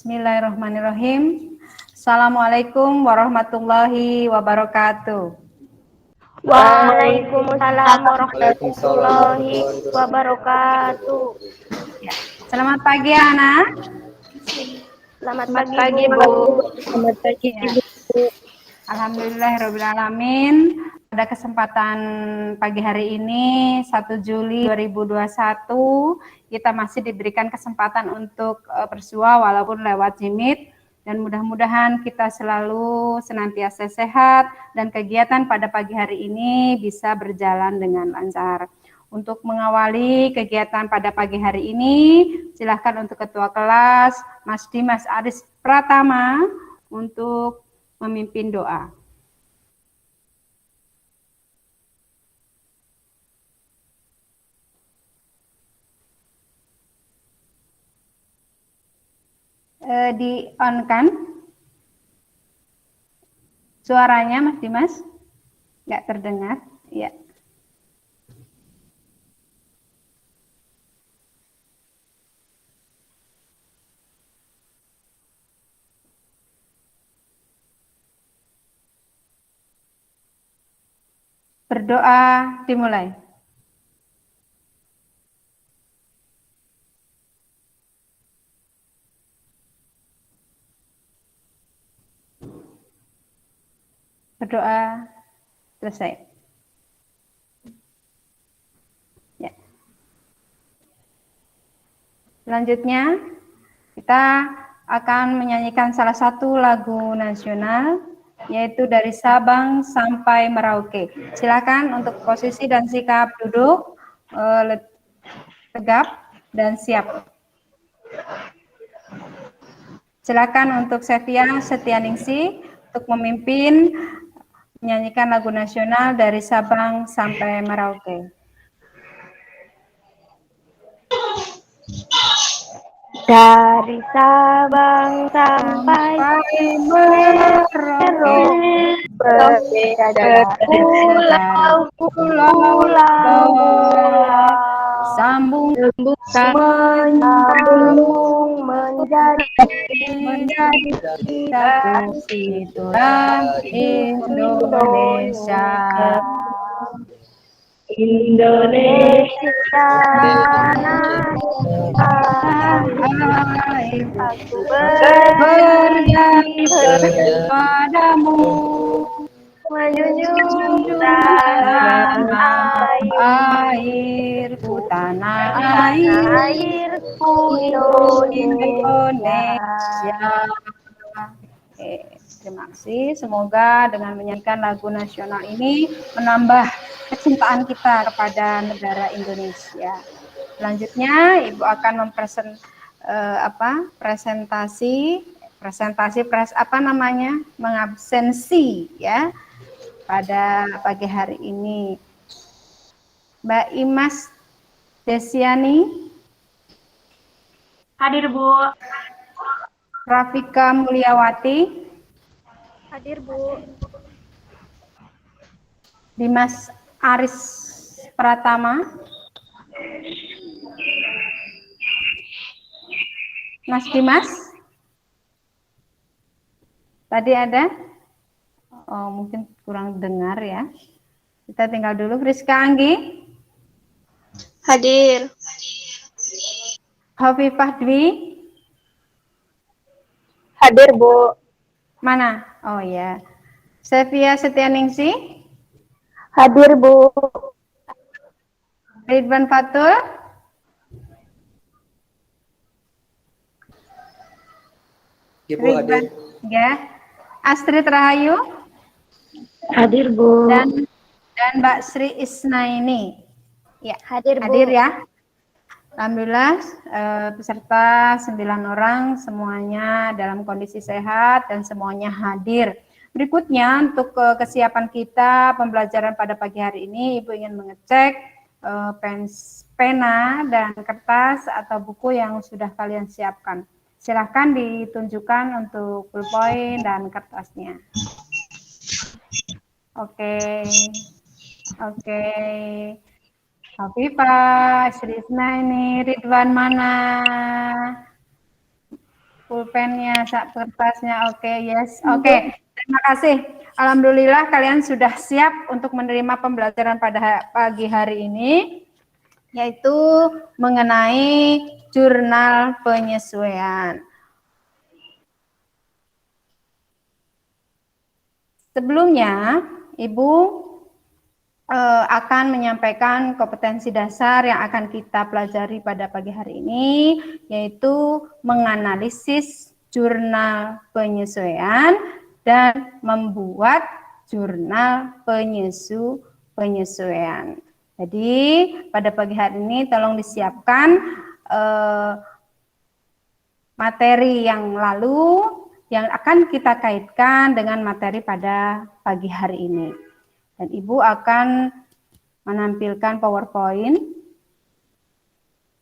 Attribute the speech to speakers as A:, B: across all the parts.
A: Bismillahirrahmanirrahim. Assalamualaikum warahmatullahi wabarakatuh.
B: Waalaikumsalam warahmatullahi wabarakatuh.
A: Selamat pagi anak.
B: Selamat pagi Bu.
C: Selamat pagi
A: Ya.
C: Bu.
A: Alhamdulillahirrahmanirrahim. Pada kesempatan pagi hari ini 1 Juli 2021 kita masih diberikan kesempatan untuk bersua walaupun lewat Jimit, dan mudah-mudahan kita selalu senantiasa sehat dan kegiatan pada pagi hari ini bisa berjalan dengan lancar. Untuk mengawali kegiatan pada pagi hari ini, silakan untuk Ketua Kelas Mas Dimas Aris Pratama untuk memimpin doa. Di-on kan suaranya Mas Dimas? Nggak terdengar? Ya. Berdoa dimulai. Berdoa selesai. Ya. Selanjutnya kita akan menyanyikan salah satu lagu nasional, yaitu dari Sabang sampai Merauke. Silakan untuk posisi dan sikap duduk tegap dan siap. Silakan untuk Sevia Setianingsi untuk memimpin menyanyikan lagu nasional dari Sabang sampai Merauke.
B: Dari Sabang sampai
A: Merauke,
B: berbeda pulau-pulau,
A: sambung
B: menyambung menjadi
A: satu, itulah Indonesia.
B: Indonesia aku
A: berjanji kepadamu
B: menjunjung tanah
A: airku, tanah
B: airku Indonesia.
A: Terima kasih. Semoga dengan menyanyikan lagu nasional ini menambah kecintaan kita kepada negara Indonesia. Selanjutnya Ibu akan mengabsensi ya pada pagi hari ini. Mbak Imas Desiani.
C: Hadir Bu.
A: Rafika Mulyawati.
B: Hadir Bu.
A: Dimas Aris Pratama. Mas Dimas? Tadi ada? Oh, mungkin kurang dengar ya. Kita tinggal dulu. Friska Anggi?
C: Hadir.
A: Hovifah Dwi?
C: Hadir Bu.
A: Mana? Oh ya. Sevia Setianingsi?
B: Hadir Bu.
A: Ridwan Fatul?
D: Ibu hadir.
A: Ya. Astrid Rahayu?
B: Hadir Bu.
A: Dan Mbak Sri Isnaini. Ya,
B: Hadir Bu.
A: hadir ya. Alhamdulillah peserta 9 orang semuanya dalam kondisi sehat dan semuanya hadir. Berikutnya untuk kesiapan kita pembelajaran pada pagi hari ini, Ibu ingin mengecek pena dan kertas atau buku yang sudah kalian siapkan. Silahkan ditunjukkan untuk pulpoin dan kertasnya. Oke. Hovifah, Sri Isnaini, Ridwan mana? Pulpennya, kertasnya, oke, yes, oke. Terima kasih. Alhamdulillah kalian sudah siap untuk menerima pembelajaran pada pagi hari ini, yaitu mengenai jurnal penyesuaian. Sebelumnya, Ibu akan menyampaikan kompetensi dasar yang akan kita pelajari pada pagi hari ini, yaitu menganalisis jurnal penyesuaian dan membuat jurnal penyesuaian. Jadi pada pagi hari ini tolong disiapkan materi yang lalu yang akan kita kaitkan dengan materi pada pagi hari ini. Dan Ibu akan menampilkan PowerPoint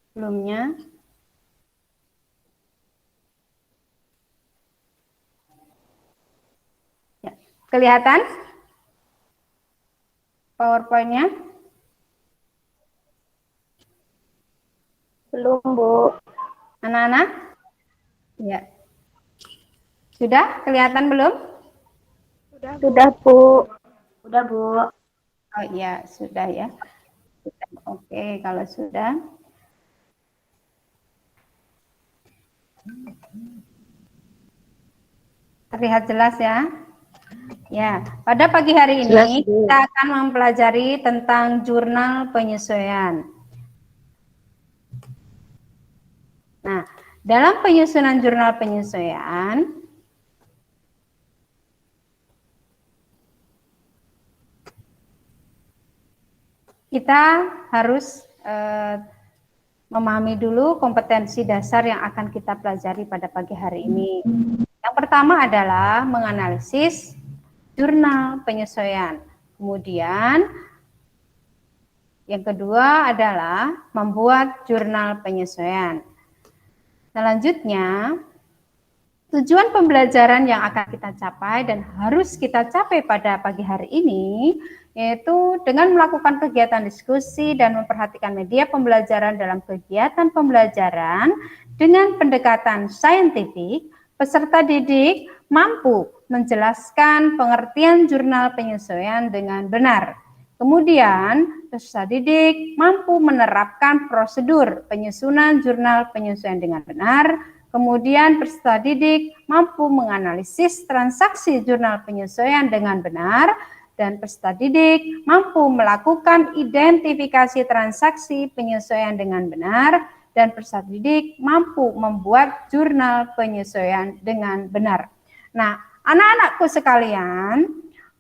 A: sebelumnya. Ya, kelihatan PowerPoint-nya?
B: Belum, Bu.
A: Anak-anak? Ya. Sudah kelihatan belum?
B: Sudah, Bu. Sudah, Bu.
A: Oh iya, sudah ya. Oke, kalau sudah. Terlihat jelas ya? Ya, pada pagi hari ini kita akan mempelajari tentang jurnal penyesuaian. Nah, dalam penyusunan jurnal penyesuaian, kita harus memahami dulu kompetensi dasar yang akan kita pelajari pada pagi hari ini. Yang pertama adalah menganalisis jurnal penyesuaian. Kemudian yang kedua adalah membuat jurnal penyesuaian. Selanjutnya, tujuan pembelajaran yang akan kita capai dan harus kita capai pada pagi hari ini, yaitu dengan melakukan kegiatan diskusi dan memperhatikan media pembelajaran dalam kegiatan pembelajaran dengan pendekatan saintifik, peserta didik mampu menjelaskan pengertian jurnal penyesuaian dengan benar. Kemudian, peserta didik mampu menerapkan prosedur penyusunan jurnal penyesuaian dengan benar. Kemudian, peserta didik mampu menganalisis transaksi jurnal penyesuaian dengan benar. Dan peserta didik mampu melakukan identifikasi transaksi penyesuaian dengan benar, dan peserta didik mampu membuat jurnal penyesuaian dengan benar. Nah, anak-anakku sekalian,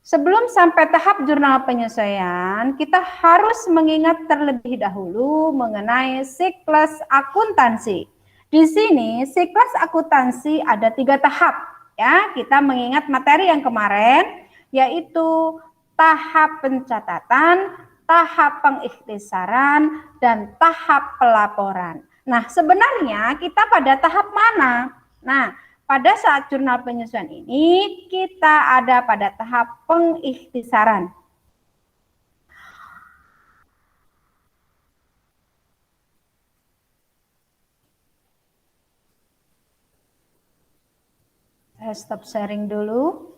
A: sebelum sampai tahap jurnal penyesuaian, kita harus mengingat terlebih dahulu mengenai siklus akuntansi. Di sini siklus akuntansi ada 3 tahap, ya. Kita mengingat materi yang kemarin, yaitu tahap pencatatan, tahap pengikhtisaran, dan tahap pelaporan. Nah, sebenarnya kita pada tahap mana? Nah, pada saat jurnal penyesuaian ini, kita ada pada tahap pengikhtisaran. Saya stop sharing dulu.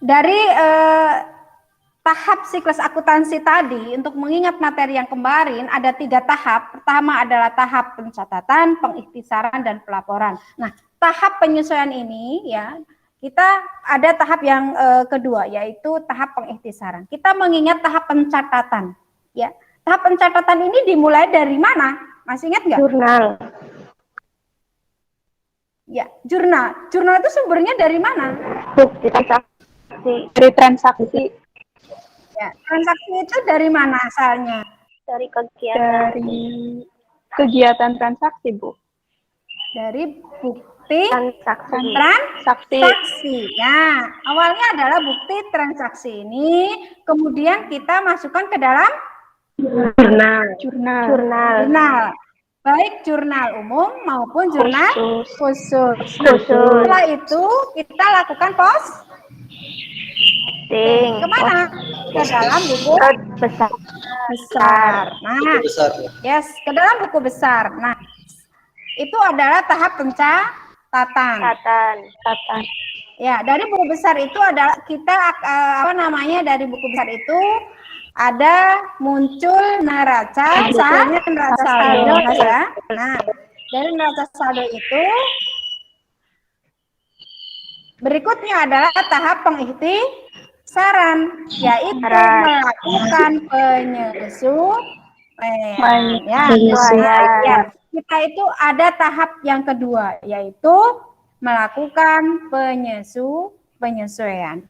A: Dari tahap siklus akuntansi tadi, untuk mengingat materi yang kemarin, ada 3 tahap. Pertama adalah tahap pencatatan, pengikhtisaran, dan pelaporan. Nah, tahap penyesuaian ini, ya, kita ada tahap yang kedua, yaitu tahap pengikhtisaran. Kita mengingat tahap pencatatan. Ya, tahap pencatatan ini dimulai dari mana? Masih ingat nggak?
B: Jurnal.
A: Ya, jurnal. Jurnal itu sumbernya dari mana?
B: Bukti transaksi.
C: Dari transaksi.
A: Ya, transaksi itu dari mana asalnya?
B: Dari kegiatan.
C: Dari kegiatan transaksi, Bu.
A: Dari bukti
B: Transaksi.
A: transaksi. Ya, awalnya adalah bukti transaksi ini, kemudian kita masukkan ke dalam
B: Jurnal.
C: Jurnal.
A: jurnal. Baik jurnal umum maupun jurnal khusus.
B: Khusus.
A: Setelah itu kita lakukan
B: Ting.
A: kemana? Ke dalam buku
B: Besar.
A: besar. Nah,
D: Itu besar.
A: yes, ke dalam buku besar. Nah, itu adalah tahap pencatatan.
B: Catatan.
A: Ya, dari buku besar itu adalah kita dari buku besar itu ada muncul neraca saldo ya. Nah, dari neraca saldo itu berikutnya adalah tahap pengikhtisaran, yaitu melakukan penyesuaian. Ya, kita itu ada tahap yang kedua, yaitu melakukan penyesuaian.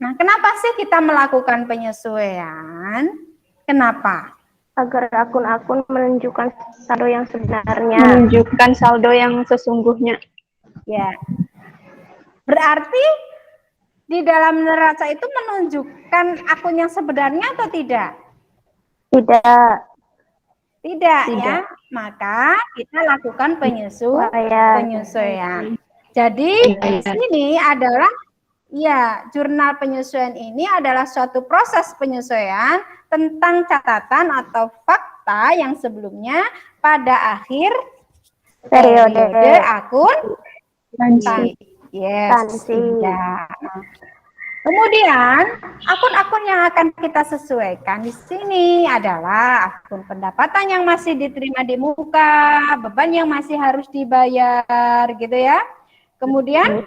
A: Nah, kenapa sih kita melakukan penyesuaian? Kenapa?
B: Agar akun-akun menunjukkan saldo yang sebenarnya.
C: Menunjukkan saldo yang sesungguhnya.
A: Ya. Berarti di dalam neraca itu menunjukkan akun yang sebenarnya atau tidak? Tidak ya. Maka kita lakukan penyesuaian. Jadi di sini adalah jurnal penyesuaian ini adalah suatu proses penyesuaian tentang catatan atau fakta yang sebelumnya pada akhir periode akuntansi. Ya. Kemudian akun-akun yang akan kita sesuaikan di sini adalah akun pendapatan yang masih diterima di muka, beban yang masih harus dibayar, gitu ya. Kemudian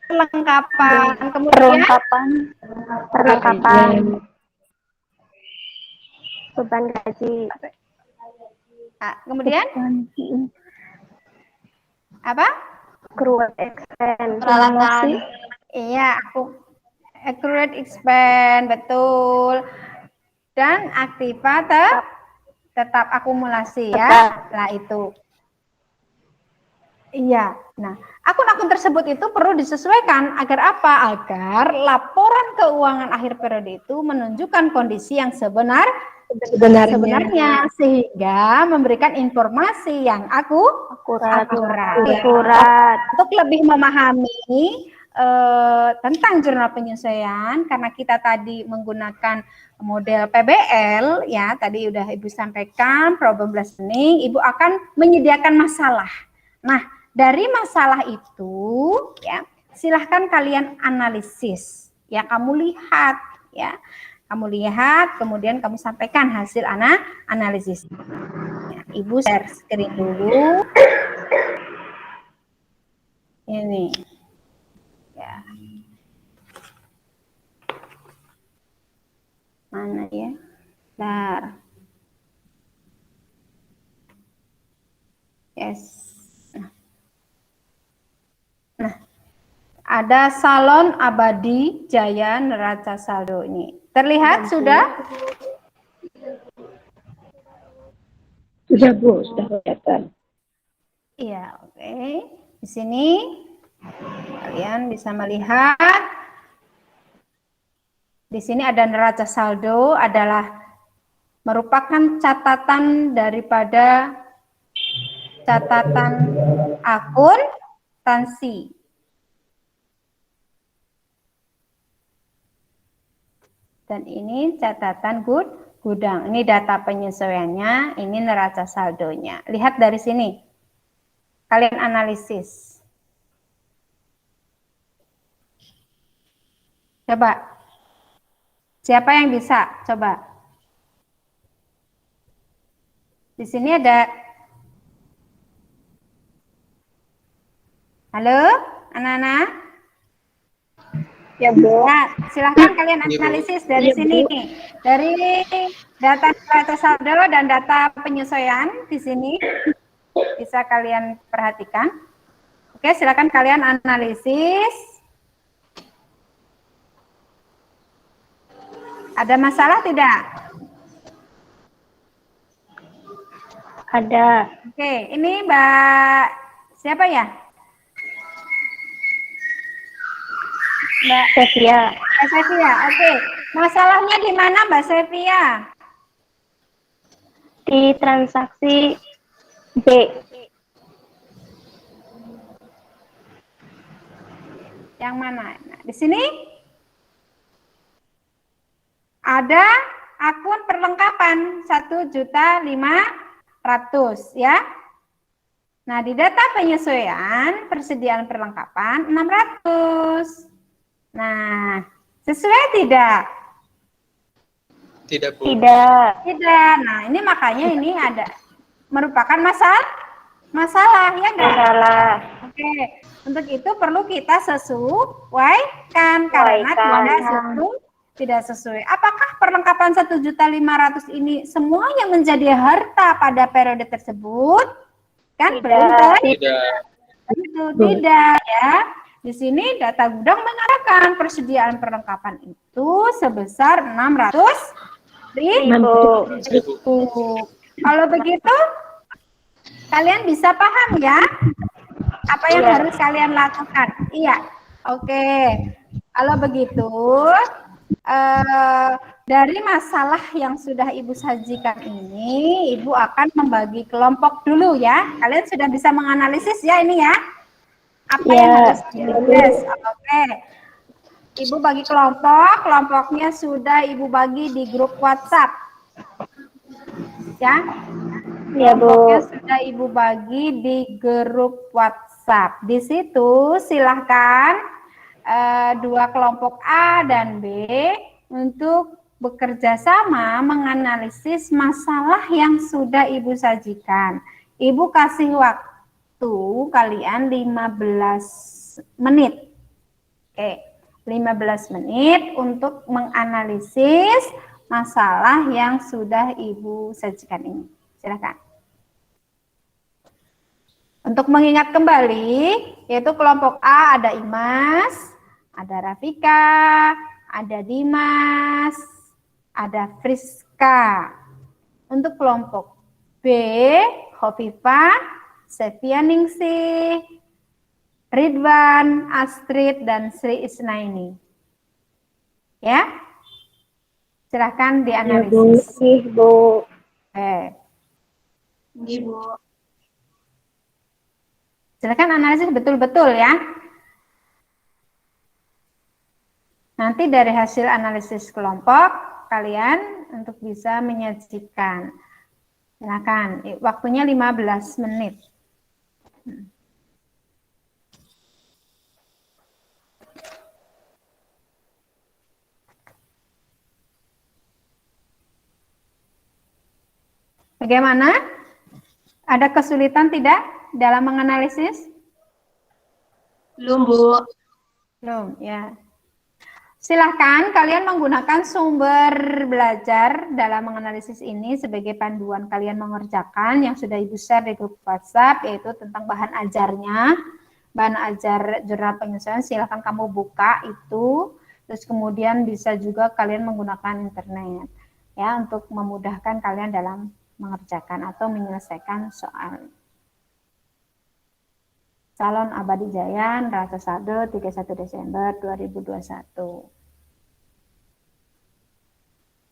A: perlengkapan,
B: beban gaji.
A: Kemudian apa?
B: Accrued expense.
C: Promosi.
A: Iya, accrued expense, betul. Dan aktiva tetap akumulasi ya. Nah, itu. Iya. Nah, akun-akun tersebut itu perlu disesuaikan agar apa? Agar laporan keuangan akhir periode itu menunjukkan kondisi yang sebenarnya sehingga memberikan informasi yang akurat. Untuk lebih memahami tentang jurnal penyesuaian, karena kita tadi menggunakan model PBL ya, tadi udah Ibu sampaikan problem listening, Ibu akan menyediakan masalah. Nah, dari masalah itu ya, silahkan kalian analisis ya, kamu lihat ya. Kamu lihat, kemudian kamu sampaikan hasil analisis. Ya, Ibu share screen dulu. Ini. Ya. Mana ya? Bentar. Yes. Nah, ada salon abadi Jaya neraca saldo ini. Terlihat sudah?
C: Sudah Bu, sudah kelihatan.
A: Iya, oke. Di sini kalian bisa melihat. Di sini ada neraca saldo adalah merupakan catatan daripada catatan akuntansi. Dan ini catatan gudang. Ini data penyesuaiannya, ini neraca saldonya. Lihat dari sini. Kalian analisis. Coba. Siapa yang bisa? Coba. Di sini ada. Halo, anak-anak?
C: Ya Bu.
A: Nah, silahkan kalian analisis dari sini, dari data neraca saldo dan data penyesuaian di sini bisa kalian perhatikan. Oke, silahkan kalian analisis. Ada masalah tidak?
B: Ada.
A: Oke, ini Mbak siapa ya? Mbak
B: Sevia.
A: Oke. Masalahnya di mana Mbak Sevia?
B: Di transaksi B.
A: Yang mana? Nah, di sini ada akun perlengkapan 1.500.000 ya. Nah, di data penyesuaian persediaan perlengkapan 600. Nah, sesuai tidak?
D: Tidak, Bu.
B: Tidak.
A: Tidak. Nah, ini makanya ini ada merupakan masalah ya enggak?
B: Masalah.
A: Oke, untuk itu perlu kita sesuaikan karena tidak sesuai. Apakah perlengkapan 1.500.000 ini semuanya menjadi harta pada periode tersebut? Kan belum
D: Tidak.
A: tentu tidak ya. Di sini data gudang mengatakan persediaan perlengkapan itu sebesar 600.000. Kalau begitu kalian bisa paham ya apa yang harus kalian lakukan? Iya. Oke. Kalau begitu, dari masalah yang sudah Ibu sajikan ini, Ibu akan membagi kelompok dulu ya. Kalian sudah bisa menganalisis ya ini ya? Apa yang harus ditulis? Oke. Ibu bagi kelompok, kelompoknya sudah Ibu bagi di grup WhatsApp. Ya.
B: Ya,
A: Kelompoknya
B: Bu.
A: sudah Ibu bagi di grup WhatsApp. Di situ silahkan dua kelompok A dan B untuk bekerja sama menganalisis masalah yang sudah Ibu sajikan. Ibu kasih waktu kalian 15 menit. Oke, 15 menit untuk menganalisis masalah yang sudah Ibu sajikan ini. Silakan. Untuk mengingat kembali, yaitu kelompok A ada Imas, ada Rafika, ada Dimas, ada Friska. Untuk kelompok B, Hovifa, Sevianingsih, Ridwan, Astrid, dan Sri Isnaini. Ya, silahkan dianalisis.
B: Bu.
C: Ibu.
A: Silakan analisis betul-betul ya. Nanti dari hasil analisis kelompok kalian untuk bisa menyajikan. Silakan, waktunya 15 menit. Bagaimana? Ada kesulitan tidak dalam menganalisis?
C: Belum, Bu.
A: Belum, ya. Silahkan kalian menggunakan sumber belajar dalam menganalisis ini sebagai panduan kalian mengerjakan yang sudah Ibu share di grup WhatsApp, yaitu tentang bahan ajarnya. Bahan ajar jurnal penyesuaian silahkan kamu buka itu, terus kemudian bisa juga kalian menggunakan internet ya untuk memudahkan kalian dalam mengerjakan atau menyelesaikan soal. Calon Abadi Jayan, Rasa Sado, 31 Desember 2021.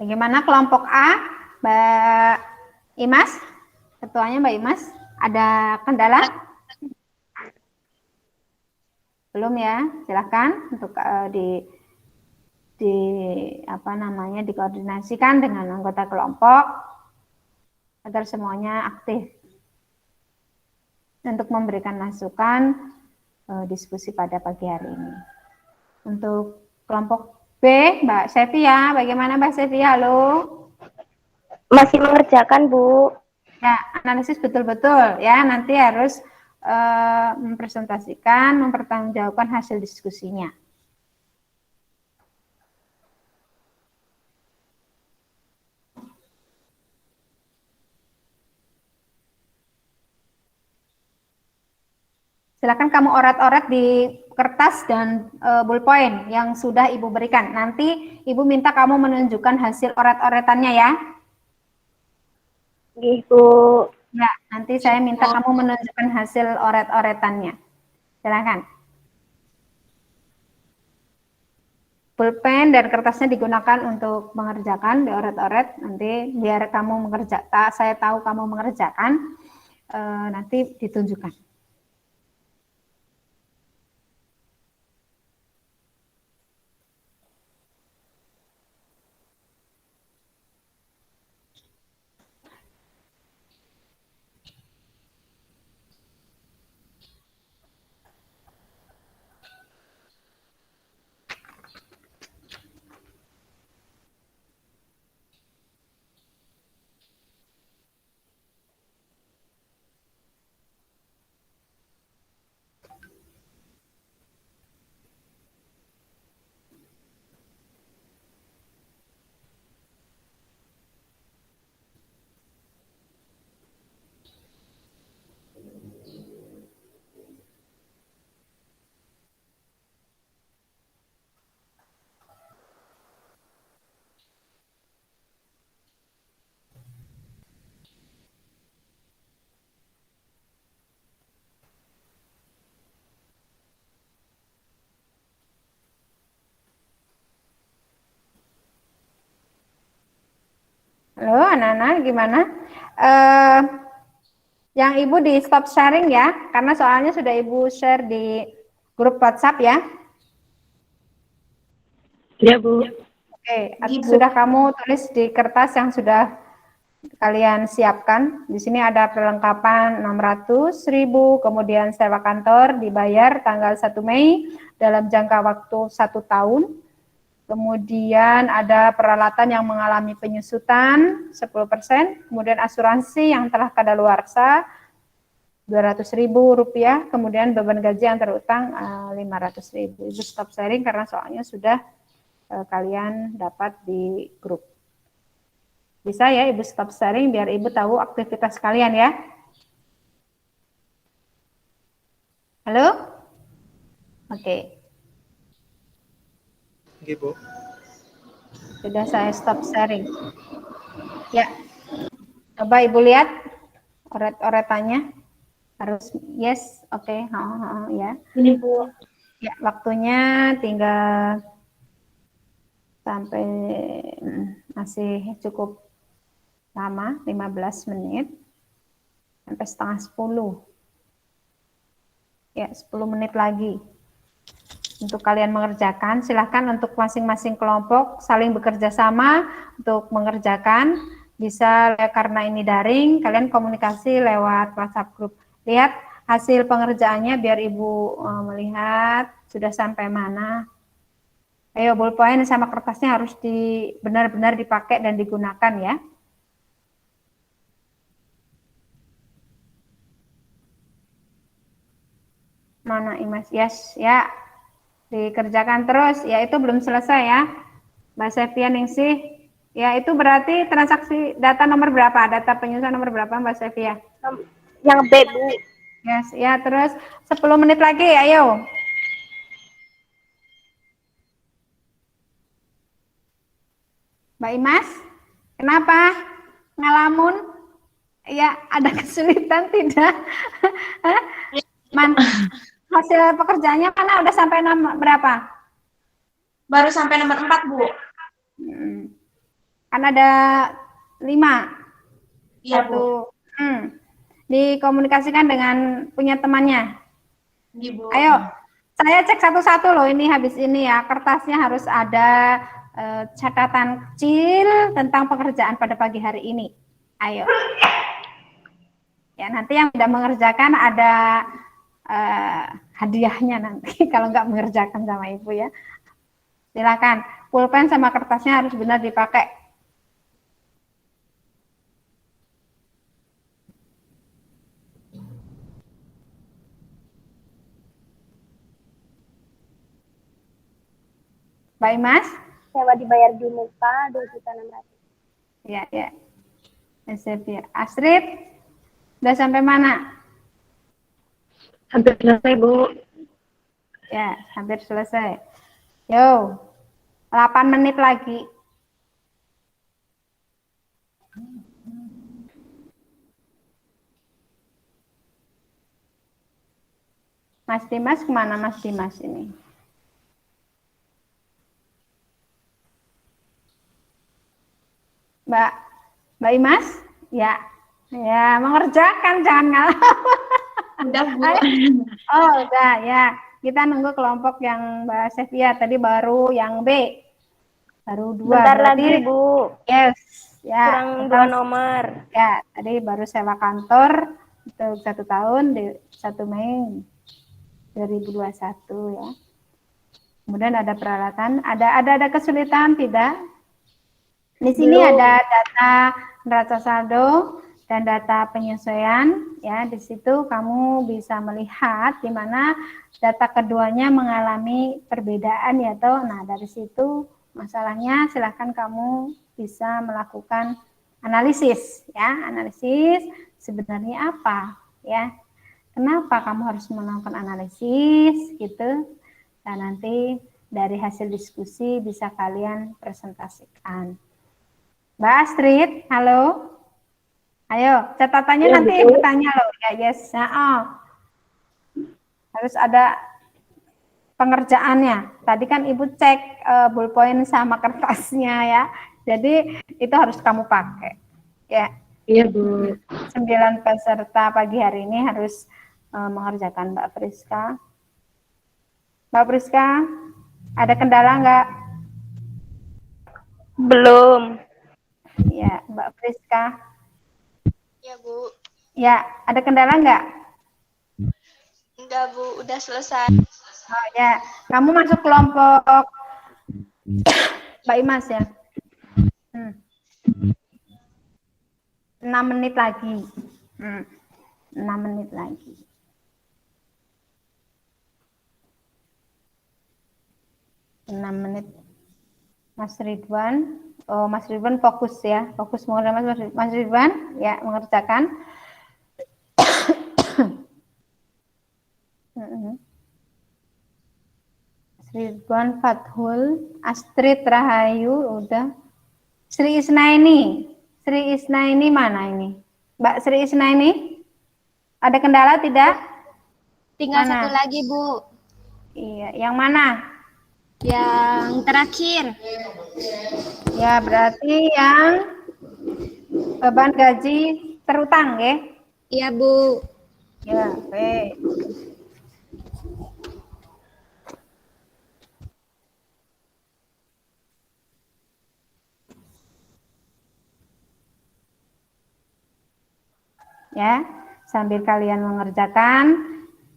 A: Bagaimana kelompok A, Mbak Imas? Ketuanya Mbak Imas, ada kendala? Belum ya, silahkan untuk dikoordinasikan dengan anggota kelompok agar semuanya aktif untuk memberikan masukan diskusi pada pagi hari ini. Untuk kelompok B, Mbak Sevia, bagaimana Mbak Sevia? Halo?
B: Masih mengerjakan, Bu.
A: Ya, analisis betul-betul ya, nanti harus mempresentasikan, mempertanggungjawabkan hasil diskusinya. Silakan kamu oret-oret di kertas dan ballpoint yang sudah Ibu berikan. Nanti Ibu minta kamu menunjukkan hasil oret-oretannya ya.
B: Ibu.
A: Ya, nanti saya minta kamu menunjukkan hasil oret-oretannya. Silakan. Pulpen dan kertasnya digunakan untuk mengerjakan, dioret-oret nanti biar kamu mengerjakan, saya tahu kamu mengerjakan, nanti ditunjukkan. Halo, anak-anak, gimana? Yang Ibu di stop sharing ya, karena soalnya sudah Ibu share di grup WhatsApp ya.
B: Ya, Bu.
A: Oke,
C: Ibu.
A: sudah kamu tulis di kertas yang sudah kalian siapkan. Di sini ada perlengkapan 600.000, kemudian sewa kantor dibayar tanggal 1 Mei dalam jangka waktu 1 tahun. Kemudian ada peralatan yang mengalami penyusutan 10%, kemudian asuransi yang telah kadaluarsa Rp200.000, kemudian beban gaji yang terutang 500.000. Ibu stop sharing karena soalnya sudah kalian dapat di grup. Bisa ya Ibu stop sharing biar Ibu tahu aktivitas kalian ya. Halo? Oke.
D: Oke, Bu.
A: Sudah saya stop sharing. Ya. Coba Ibu lihat oret-oretannya. Harus yes, oke. Ya.
C: Ini Bu.
A: Ya, waktunya tinggal sampai masih cukup lama, 15 menit. Sampai setengah 10. Ya, 10 menit lagi. Untuk kalian mengerjakan, silahkan untuk masing-masing kelompok saling bekerja sama untuk mengerjakan. Bisa karena ini daring, kalian komunikasi lewat WhatsApp group. Lihat hasil pengerjaannya biar Ibu melihat sudah sampai mana. Ayo, ballpoint sama kertasnya harus benar-benar dipakai dan digunakan ya. Mana Imas? Yes, ya. Dikerjakan terus, ya itu belum selesai ya. Mbak Sevia Ningsih, ya itu berarti transaksi data nomor berapa? Data penyusunan nomor berapa Mbak Sevia?
B: Yang B, Bu.
A: Yes, ya terus 10 menit lagi, ayo. Mbak Imas, kenapa? Ngalamun? Ya, ada kesulitan tidak? Hasil pekerjaannya mana udah sampai berapa?
C: Baru sampai nomor 4, Bu.
A: Kan ada 5.
C: Iya, Bu.
A: Dikomunikasikan dengan punya temannya.
C: Iya, Bu.
A: Ayo, saya cek satu-satu loh ini habis ini ya. Kertasnya harus ada catatan kecil tentang pekerjaan pada pagi hari ini. Ayo. Ya, nanti yang sudah mengerjakan ada hadiahnya nanti kalau nggak mengerjakan sama Ibu ya. Silakan. Pulpen sama kertasnya harus benar dipakai. Baik, Mas?
B: Sewa dibayar di muka 2.600.000.
A: Ya, ya. Astrid, udah sampai mana?
B: Hampir selesai, Bu.
A: Ya, hampir selesai. Yo, 8 menit lagi. Mas Dimas kemana Mas Dimas ini? Mbak Imas? Ya, ya mengerjakan jangan ngalah.
C: Udah, Bu.
A: Oh, udah ya. Kita nunggu kelompok yang Mbak Sevia tadi baru yang B. Baru 2.
B: Bentar
A: berarti,
B: lagi, Bu.
A: Yes, ya.
B: Kurang 2 nomor.
A: Ya, tadi baru sewa kantor untuk 1 tahun di 1 Mei 2021 ya. Kemudian ada peralatan, ada kesulitan tidak? Di sini
B: Belum.
A: ada data neraca saldo dan data penyesuaian ya. Di situ kamu bisa melihat di mana data keduanya mengalami perbedaan ya toh. Nah, dari situ masalahnya silahkan kamu bisa melakukan analisis ya. Analisis sebenarnya apa ya? Kenapa kamu harus melakukan analisis gitu? Dan nanti dari hasil diskusi bisa kalian presentasikan. Mbak Astrid, halo. Ayo, catatannya
B: Ya,
A: nanti
B: Bu.
A: Ibu tanya loh. Ya, yes. Nah, harus ada pengerjaannya. Tadi kan Ibu cek ballpoint sama kertasnya ya. Jadi itu harus kamu pakai. Ya.
B: Iya, Bu.
A: 9 peserta pagi hari ini harus mengerjakan Mbak Friska. Mbak Friska, ada kendala nggak?
B: Belum.
A: Ya, Mbak Friska.
E: Ya, Bu.
A: Ya, ada kendala nggak?
E: Enggak, Bu. Udah selesai.
A: Oh, ya, kamu masuk kelompok Mbak Imas ya. 6 menit lagi. 6 menit lagi. Enam menit. Mas Ridwan. Oh, Mas Ridwan fokus ya. Fokus mengerjakan Mas Ridwan. Ya, mengerjakan. Ridwan Fathul, Astrid Rahayu, udah. Sri Isnaini. Sri Isnaini mana ini? Mbak Sri Isnaini? Ada kendala tidak?
F: Tinggal
A: Mana?
F: satu lagi, Bu.
A: Iya, yang mana?
F: Yang terakhir.
A: Ya, berarti yang beban gaji terutang, ya?
F: Iya, Bu.
A: Ya, oke. Ya, sambil kalian mengerjakan,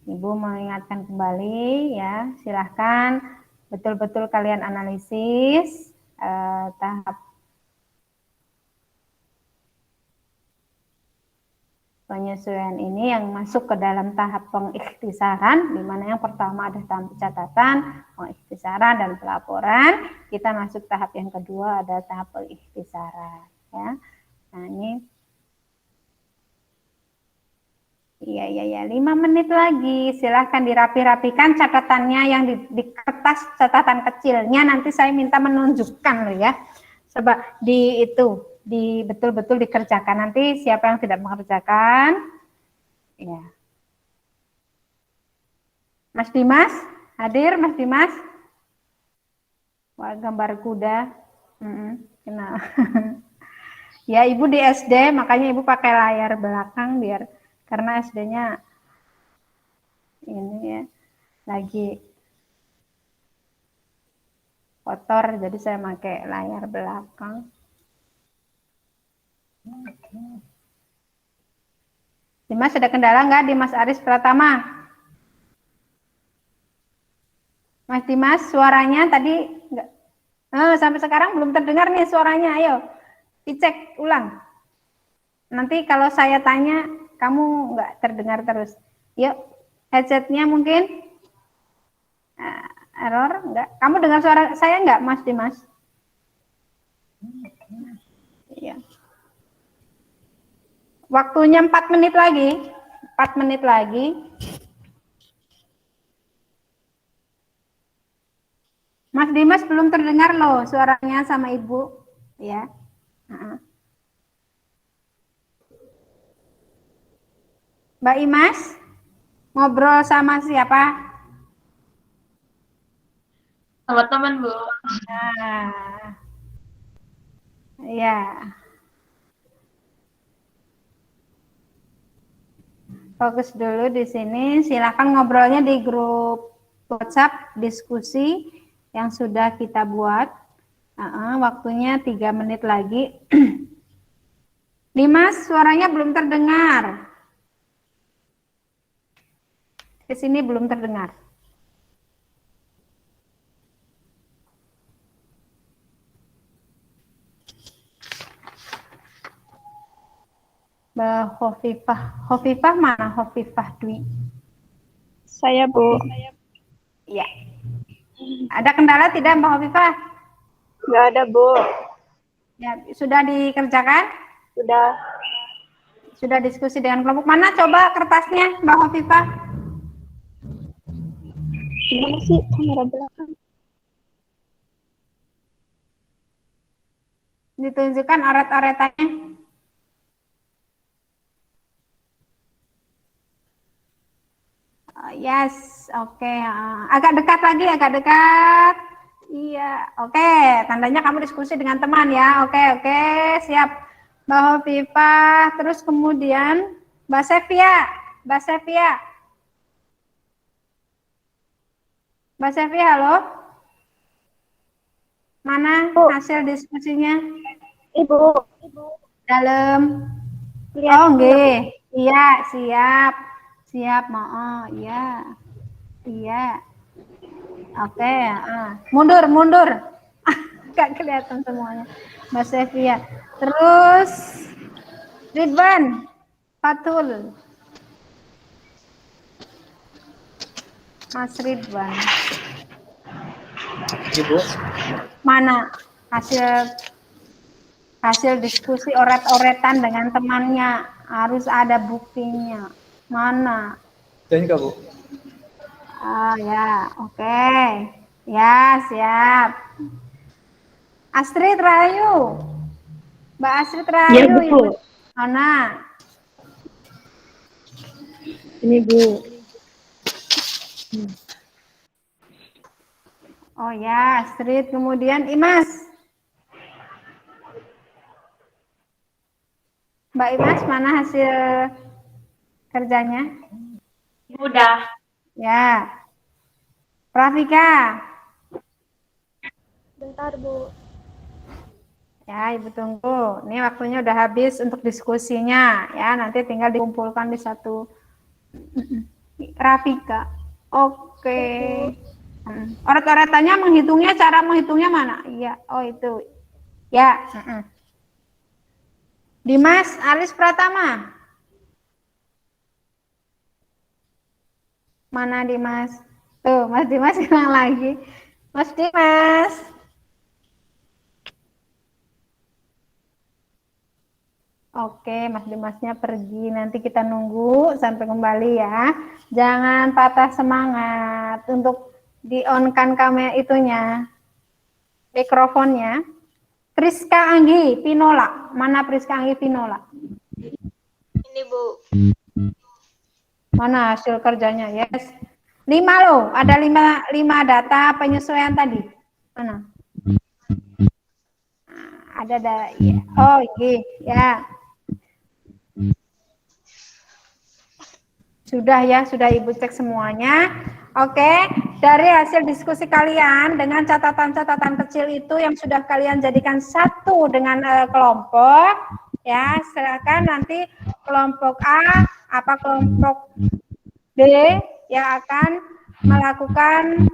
A: Ibu mengingatkan kembali ya, silahkan betul-betul kalian analisis tahap penyesuaian ini yang masuk ke dalam tahap pengikhtisaran, di mana yang pertama ada tahap catatan, pengikhtisaran dan pelaporan. Kita masuk tahap yang kedua ada tahap pengikhtisaran. Ya, nah ini. Iya, 5 menit lagi. Silahkan dirapi-rapikan catatannya yang di kertas catatan kecilnya. Nanti saya minta menunjukkan loh ya. Coba betul-betul dikerjakan. Nanti siapa yang tidak mengerjakan? Ya. Mas Dimas, hadir Mas Dimas? Wah, gambar kuda. Kenal. Ya, Ibu di SD, makanya Ibu pakai layar belakang karena SD-nya ini ya lagi kotor, jadi saya pakai layar belakang. Dimas, ada kendala nggak? Dimas Aris Pratama. Mas Dimas, suaranya tadi nggak, sampai sekarang belum terdengar nih suaranya. Ayo dicek ulang. Nanti kalau saya tanya kamu nggak terdengar terus. Yuk, headsetnya mungkin error enggak? Kamu dengar suara saya enggak, Mas Dimas? Iya. Waktunya 4 menit lagi. 4 menit lagi. Mas Dimas belum terdengar loh suaranya sama Ibu, ya. Mbak Imas, ngobrol sama siapa?
C: Sama teman, Bu.
A: Nah, ya. Fokus dulu di sini. Silakan ngobrolnya di grup WhatsApp diskusi yang sudah kita buat. Waktunya 3 menit lagi. Dimas, suaranya belum terdengar. Ke sini belum terdengar. Mbak Hovifah mana Hovifah Dwi?
B: Saya, Bu.
A: Iya. Ada kendala tidak Mbak Hovifah?
B: Nggak ada, Bu.
A: Ya, sudah dikerjakan?
B: Sudah.
A: Sudah diskusi dengan kelompok mana? Coba kertasnya Mbak Hovifah.
B: Gimana sih kamera belakang?
A: Ditunjukkan oret-oretannya. Yes, oke. Agak dekat lagi, agak dekat. Iya, oke. Tandanya kamu diskusi dengan teman ya. Oke, siap. Mbak Hovifah, terus kemudian Mbak Sevia. Mbak Sevia. Mbak Sevia, halo? Mana
B: Bu.
A: hasil diskusinya?
B: Ibu,
A: Dalam.
B: lihat
A: Oh, nggih. Iya, siap. Siap, mau. Iya. Iya. Oke, mundur. Gak kelihatan semuanya. Mbak Sevia. Terus Ridwan, Fatul. Mas Ridwan.
D: Ibu.
A: Mana hasil diskusi oret-oretan dengan temannya? Harus ada buktinya. Mana?
D: Dan kak Bu.
A: Ya, oke. Ya, siap. Astrid Rahayu. Mbak Astrid Rahayu.
B: Ya, Bu.
A: Ibu. Mana?
B: Ini Bu.
A: Oh ya, Astrid. Kemudian Imas. Mbak Imas, mana hasil kerjanya?
C: Udah.
A: Ya. Rafika.
B: Bentar Bu.
A: Ya, Ibu tunggu. Ini waktunya udah habis untuk diskusinya. Ya, nanti tinggal dikumpulkan di satu. Rafika. Oke. Oret-oretannya menghitungnya, cara menghitungnya mana? Iya, oh itu. Ya. Dimas Aris Pratama. Mana Dimas? Tuh, Mas Dimas hilang lagi. Mas Dimas. Oke, Mas Dimasnya pergi. Nanti kita nunggu sampai kembali ya. Jangan patah semangat untuk di-on-kan kamera itunya. Mikrofonnya. Priska Anggi Pinola. Mana Priska Anggi Pinola?
E: Ini Bu.
A: Mana hasil kerjanya? Yes. 5 loh. Ada 5 data penyesuaian tadi. Mana? Ada ya. Oh, iya. Ya. Sudah ya, sudah Ibu cek semuanya. Oke, dari hasil diskusi kalian dengan catatan-catatan kecil itu yang sudah kalian jadikan satu dengan kelompok, ya silakan nanti kelompok A apa kelompok B yang akan melakukan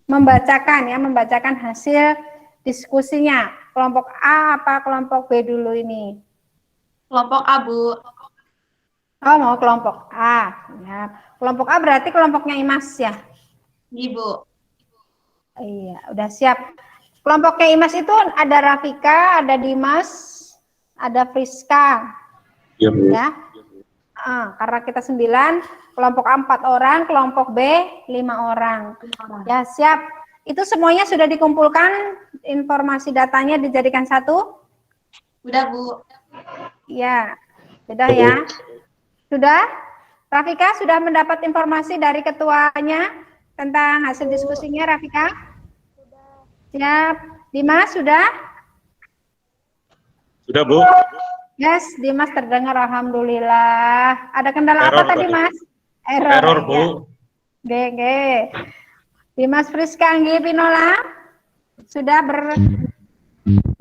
A: membacakan hasil diskusinya. Kelompok A apa kelompok B dulu ini?
C: Kelompok A, Bu.
A: Oh, mau kelompok A. Ya. Kelompok A berarti kelompoknya Imas ya?
C: Ibu.
A: Iya, udah siap. Kelompoknya Imas itu ada Rafika, ada Dimas, ada Friska.
D: Ya, Bu.
A: Ya. Karena kita 9, kelompok A 4 orang, kelompok B 5 orang. Ya, siap. Itu semuanya sudah dikumpulkan, informasi datanya dijadikan satu?
C: Udah, Bu.
A: Ya. Sudah ya? Sudah? Rafika sudah mendapat informasi dari ketuanya tentang hasil diskusinya, Rafika? Siap. Dimas sudah?
G: Sudah, Bu.
A: Yes, Dimas terdengar, alhamdulillah. Ada kendala
G: Error
A: apa tadi,
G: tadi.
A: Mas?
G: Error, Bu.
A: GG. Dimas Friska Anggi Pinola sudah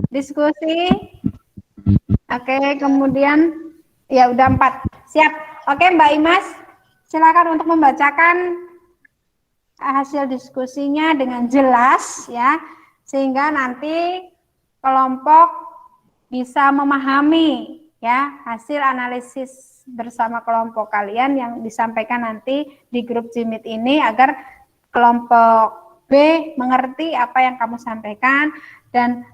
A: berdiskusi. Oke, kemudian ya udah 4. Siap. Oke, Mbak Imas, silakan untuk membacakan hasil diskusinya dengan jelas ya, sehingga nanti kelompok bisa memahami ya hasil analisis bersama kelompok kalian yang disampaikan nanti di grup Jimit ini agar kelompok B mengerti apa yang kamu sampaikan dan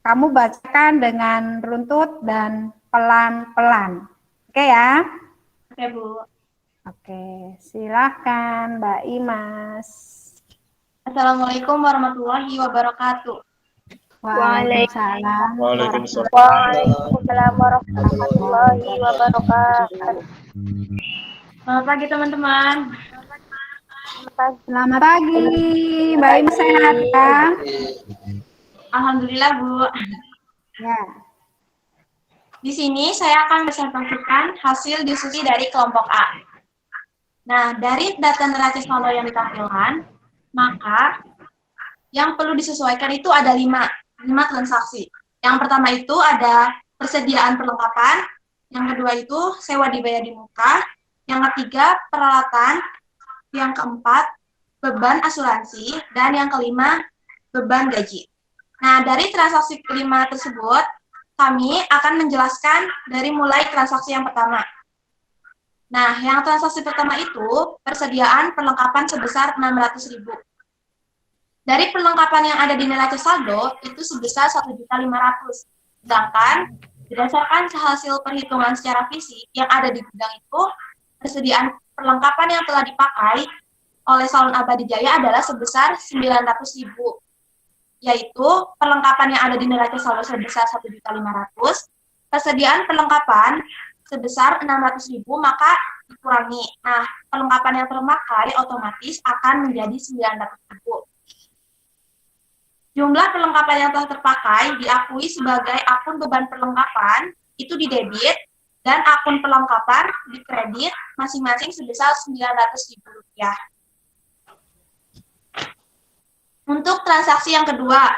A: kamu bacakan dengan runtut dan pelan-pelan. Oke ya?
C: Oke, Bu.
A: Oke, silahkan Mbak Imas.
C: Assalamualaikum warahmatullahi wabarakatuh.
A: Waalaikumsalam.
G: Waalaikumsalam.
B: Waalaikumsalam warahmatullahi wabarakatuh.
C: Selamat pagi, teman-teman.
A: Selamat pagi. Mbak Im sehat ya?
C: Alhamdulillah, Bu.
A: Ya.
C: Di sini saya akan presentasikan hasil diskusi dari kelompok A. Nah, dari data neraca saldo yang ditampilkan, maka yang perlu disesuaikan itu ada 5 transaksi. Yang pertama itu ada persediaan perlengkapan, yang kedua itu sewa dibayar di muka, yang ketiga peralatan, yang keempat beban asuransi, dan yang kelima beban gaji. Nah, dari transaksi kelima tersebut, kami akan menjelaskan dari mulai transaksi yang pertama. Nah, yang transaksi pertama itu persediaan perlengkapan sebesar 600.000. Dari perlengkapan yang ada di neraca saldo itu sebesar 1.500.000. Sedangkan berdasarkan hasil perhitungan secara fisik yang ada di gudang itu, persediaan perlengkapan yang telah dipakai oleh Salon Abadi Jaya adalah sebesar 900.000. Yaitu perlengkapan yang ada di neraca saldo sebesar 1.500.000, persediaan perlengkapan sebesar 600.000, maka dikurangi. Nah, perlengkapan yang terpakai otomatis akan menjadi 900.000. Jumlah perlengkapan yang telah terpakai diakui sebagai akun beban perlengkapan itu didebit dan akun perlengkapan dikredit masing-masing sebesar Rp900.000. Untuk transaksi yang kedua,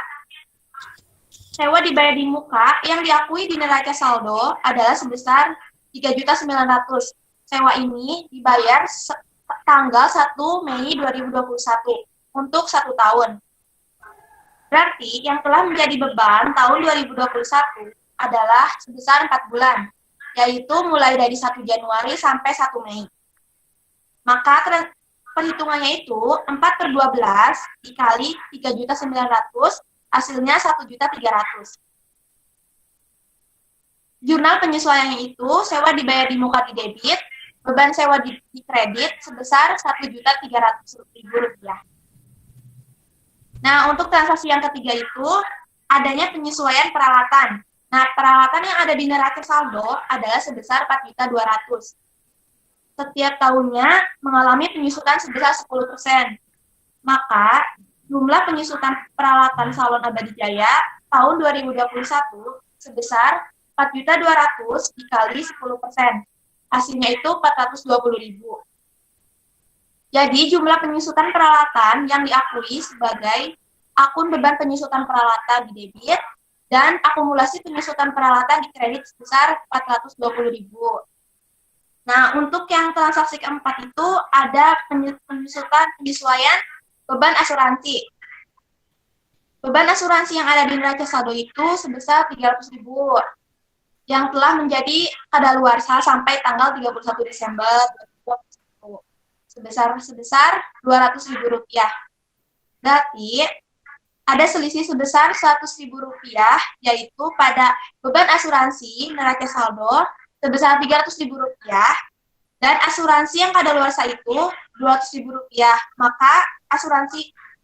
C: sewa dibayar di muka yang diakui di neraca saldo adalah sebesar 3.900.000. Sewa ini dibayar tanggal 1 Mei 2021 untuk 1 tahun. Berarti yang telah menjadi beban tahun 2021 adalah sebesar 4 bulan, yaitu mulai dari 1 Januari sampai 1 Mei. Maka perhitungannya itu 4/12 dikali 3.900.000 hasilnya 1.300.000. Jurnal penyesuaiannya itu sewa dibayar di muka di debit, beban sewa di kredit sebesar Rp1.300.000. Nah, untuk transaksi yang ketiga itu adanya penyesuaian peralatan. Nah, peralatan yang ada di neraca saldo adalah sebesar 4.200.000. Setiap tahunnya mengalami penyusutan sebesar 10%. Maka, jumlah penyusutan peralatan Salon Abadi Jaya tahun 2021 sebesar 4.200.000 dikali 10%. Hasilnya itu 420.000. Jadi, jumlah penyusutan peralatan yang diakui sebagai akun beban penyusutan peralatan di debit dan akumulasi penyusutan peralatan di kredit sebesar 420.000. Nah, untuk yang transaksi keempat itu ada penyesuaian beban asuransi. Beban asuransi yang ada di neraca saldo itu sebesar 300.000 yang telah menjadi kadaluarsa sampai tanggal 31 Desember 2021 sebesar Rp200.000. Berarti ada selisih sebesar Rp100.000 yaitu pada beban asuransi neraca saldo sebesar Rp300.000 dan asuransi yang kadaluarsa itu Rp200.000. Maka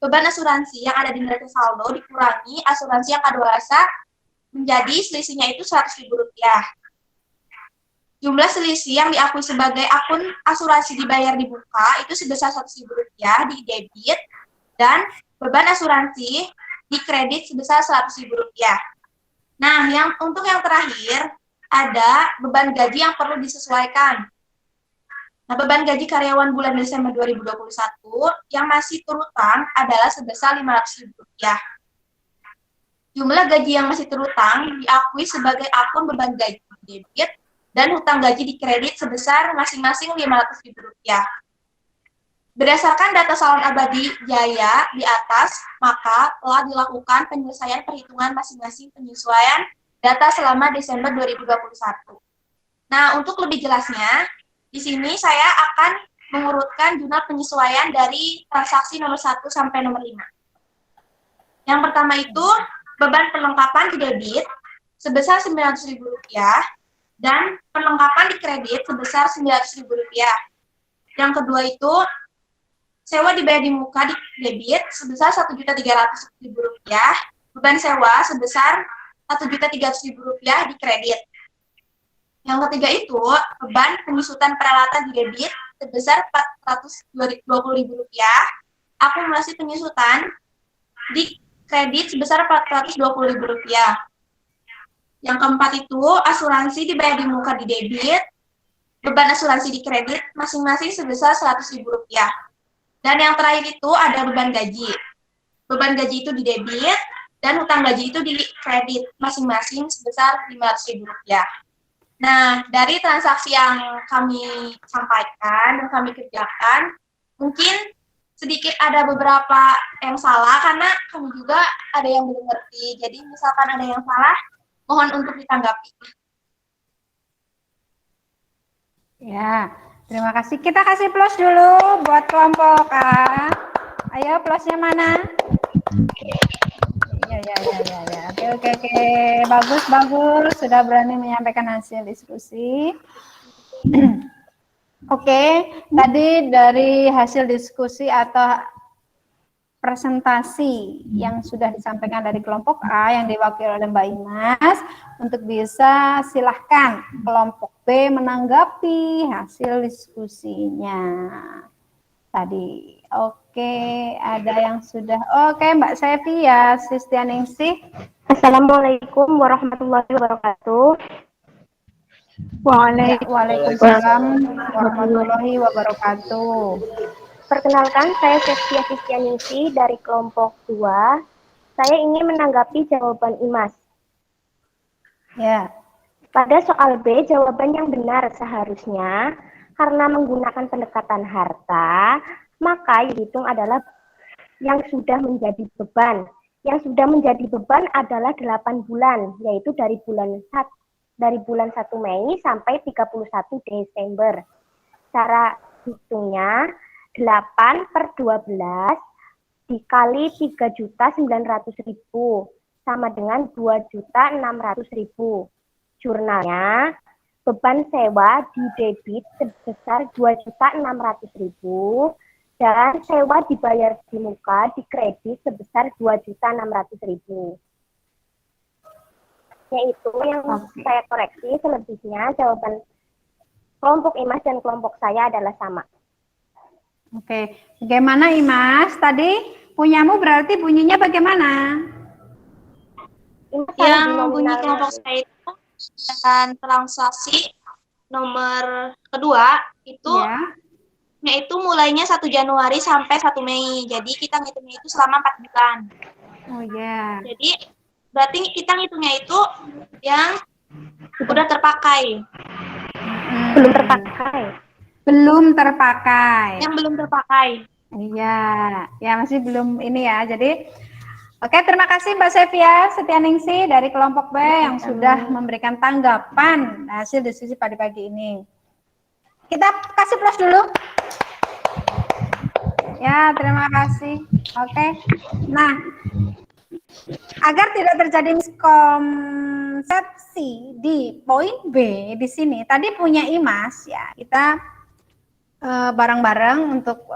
C: beban asuransi yang ada di neraca saldo dikurangi asuransi yang kadaluarsa menjadi selisihnya itu Rp100.000. Jumlah selisih yang diakui sebagai akun asuransi dibayar di muka itu sebesar Rp100.000 di debit dan beban asuransi di kredit sebesar Rp100.000. Nah, untuk yang terakhir ada beban gaji yang perlu disesuaikan. Nah, beban gaji karyawan bulan Desember 2021 yang masih terutang adalah sebesar Rp500.000. Jumlah gaji yang masih terutang diakui sebagai akun beban gaji debit dan hutang gaji di kredit sebesar masing-masing Rp500.000. Berdasarkan data Salon Abadi Jaya di atas, maka telah dilakukan penyelesaian perhitungan masing-masing penyesuaian data selama Desember 2021. Nah, untuk lebih jelasnya, di sini saya akan mengurutkan jurnal penyesuaian dari transaksi nomor 1 sampai nomor 5. Yang pertama itu, beban perlengkapan di debit sebesar Rp900.000 dan perlengkapan di kredit sebesar Rp900.000. Yang kedua itu, sewa dibayar di muka di debit sebesar Rp1.300.000, beban sewa sebesar Rp1.300.000 di kredit. Yang ketiga itu, beban penyusutan peralatan di debit sebesar Rp420.000, akumulasi penyusutan di kredit sebesar Rp420.000. Yang keempat itu asuransi dibayar di muka di debit, beban asuransi di kredit masing-masing sebesar Rp100.000. Dan yang terakhir itu ada beban gaji. Beban gaji itu di debit dan hutang gaji itu di kredit masing-masing sebesar Rp500.000. Nah, dari transaksi yang kami sampaikan dan kami kerjakan, mungkin sedikit ada beberapa yang salah karena kami juga ada yang belum ngerti. Jadi misalkan ada yang salah, mohon untuk ditanggapi.
A: Ya, terima kasih. Kita kasih plus dulu buat kelompok A. Ayo, plusnya mana? Ya. Oke. Bagus. Sudah berani menyampaikan hasil diskusi. Oke, tadi dari hasil diskusi atau presentasi yang sudah disampaikan dari kelompok A yang diwakili oleh Mbak Imas, untuk bisa silahkan kelompok B menanggapi hasil diskusinya tadi. Oke, ada yang sudah. Oke, Mbak Sevia Sistianingsih.
B: Assalamualaikum warahmatullahi wabarakatuh.
A: Waalaikumsalam warahmatullahi wabarakatuh.
B: Perkenalkan, saya Sevia Sistianingsih dari kelompok 2. Saya ingin menanggapi jawaban Imas.
A: Ya.
B: Pada soal B, jawaban yang benar seharusnya karena menggunakan pendekatan harta, maka yang dihitung adalah yang sudah menjadi beban. Yang sudah menjadi beban adalah 8 bulan, yaitu dari bulan 1 Mei sampai 31 Desember. Cara hitungnya 8/12 dikali 3.900.000 sama dengan 2.600.000. Jurnalnya, beban sewa di debit sebesar 2.600.000 dan sewa dibayar di muka di kredit sebesar 2.600.000. Yaitu yang saya koreksi, selebihnya jawaban kelompok Imas dan kelompok saya adalah sama.
A: Oke, bagaimana Imas? Tadi punyamu berarti bunyinya bagaimana?
C: Yang bunyi kelompok saya itu dan transaksi nomor kedua itu yaitu mulainya 1 Januari sampai 1 Mei. Jadi kita ngitungnya itu selama 4 bulan.
A: Oh ya.
C: Jadi berarti kita ngitungnya itu yang udah terpakai.
B: Belum terpakai.
A: Belum terpakai.
C: Yang belum terpakai.
A: Iya, ya masih belum ini ya. Jadi oke, terima kasih Mbak Sevia Setianingsih dari kelompok B yang sudah memberikan tanggapan hasil diskusi pada pagi ini. Kita kasih plus dulu. Ya, terima kasih. Oke. Nah, agar tidak terjadi miskonsepsi di poin B di sini, tadi punya Imas ya, kita bareng-bareng untuk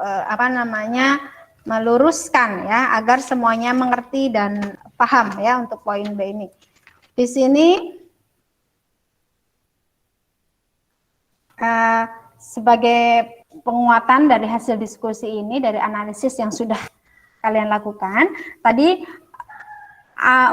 A: meluruskan ya agar semuanya mengerti dan paham ya untuk poin B ini. Di sini sebagai penguatan dari hasil diskusi ini, dari analisis yang sudah kalian lakukan tadi,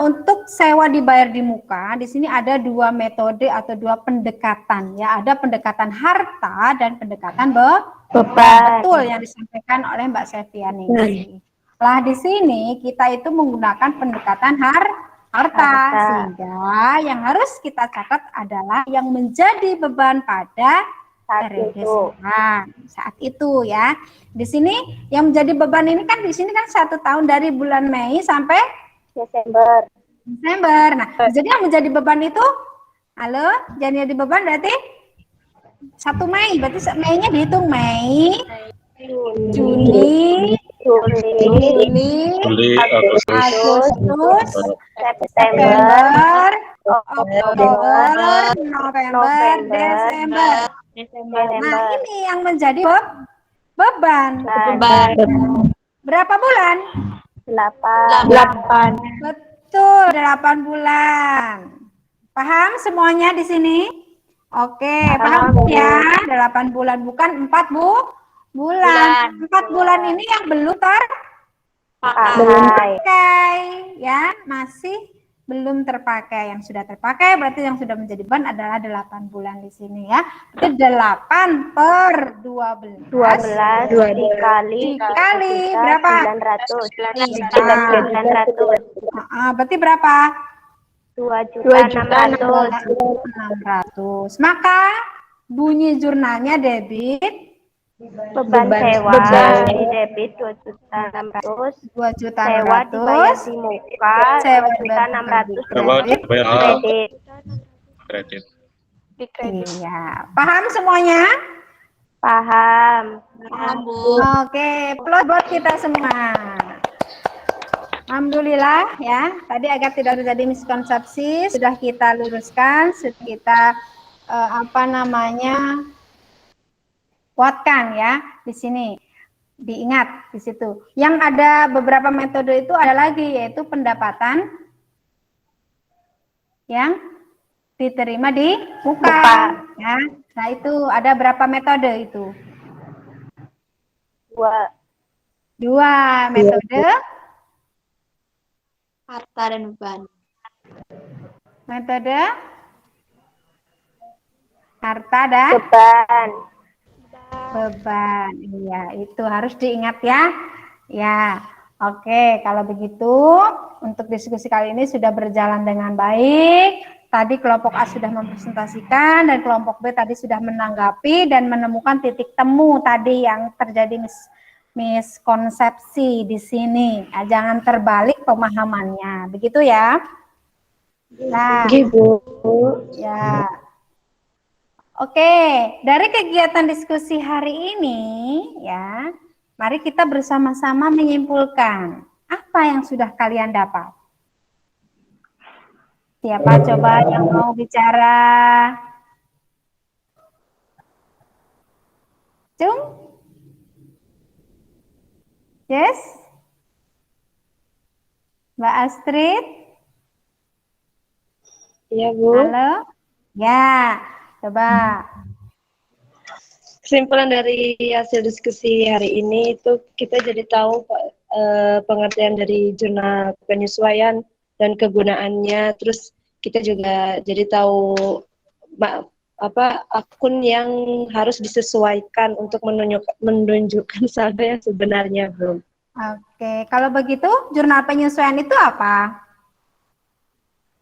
A: untuk sewa dibayar di muka di sini ada 2 metode atau 2 pendekatan ya, ada pendekatan harta dan pendekatan beban. Betul yang disampaikan oleh Mbak Sevianingsih. Lah di sini kita itu menggunakan pendekatan harta, sehingga yang harus kita catat adalah yang menjadi beban pada periode saat itu ya. Di sini yang menjadi beban ini kan di sini kan 1 tahun dari bulan Mei sampai
B: Desember.
A: Nah, jadi yang menjadi beban itu, jadi beban berarti 1 Mei, berarti Mei-nya dihitung Mei, Juni, Agustus, September, Oktober, November, Desember. Nah, ini yang menjadi beban. Berapa bulan?
B: 8.
A: Betul, 8 bulan. Paham semuanya di sini? Oke, paham ya? 8 bulan, bukan 4 bulan. 4 bulan ini yang belum terpakai, ya, masih belum terpakai. Yang sudah terpakai berarti yang sudah menjadi beban adalah 8 bulan di sini ya. Itu 8 per 12.
B: 12 dikali
A: berapa?
B: 900. 900.
A: Berarti berapa?
B: 2.600.000.
A: Maka bunyi jurnalnya debit
B: Beban sewa di debit 2.600.000.
A: 2.600.000.
B: Sewa dibayar di muka
A: Sewa
B: 2.600.000.
D: Berapa dibayar
B: Kredit.
D: kredit?
A: Iya, paham semuanya?
B: Paham.
A: Oke, plus buat kita semua. Alhamdulillah ya, tadi agar tidak terjadi miskonsepsi sudah kita luruskan, sudah kita kuatkan ya di sini. Diingat di situ. Yang ada beberapa metode itu ada lagi, yaitu pendapatan yang diterima di muka. Ya. Nah itu ada berapa metode itu? Dua metode.
C: Harta dan beban.
A: Metode harta dan beban. Iya, itu harus diingat ya. Ya, oke. Kalau begitu, untuk diskusi kali ini sudah berjalan dengan baik. Tadi kelompok A sudah mempresentasikan dan kelompok B tadi sudah menanggapi dan menemukan titik temu tadi yang terjadi miskonsepsi di sini. Nah, jangan terbalik pemahamannya. Begitu ya. Nah, ya. Oke, dari kegiatan diskusi hari ini ya, mari kita bersama-sama menyimpulkan apa yang sudah kalian dapat. Siapa coba yang mau bicara? Cung? Yes? Mbak Astrid?
G: Iya, Bu.
A: Halo? Ya, coba.
G: Kesimpulan dari hasil diskusi hari ini itu kita jadi tahu pengertian dari jurnal penyesuaian dan kegunaannya. Terus kita juga jadi tahu akun yang harus disesuaikan untuk menunjukkan saldo yang sebenarnya, Bu.
A: Oke, kalau begitu jurnal penyesuaian itu apa?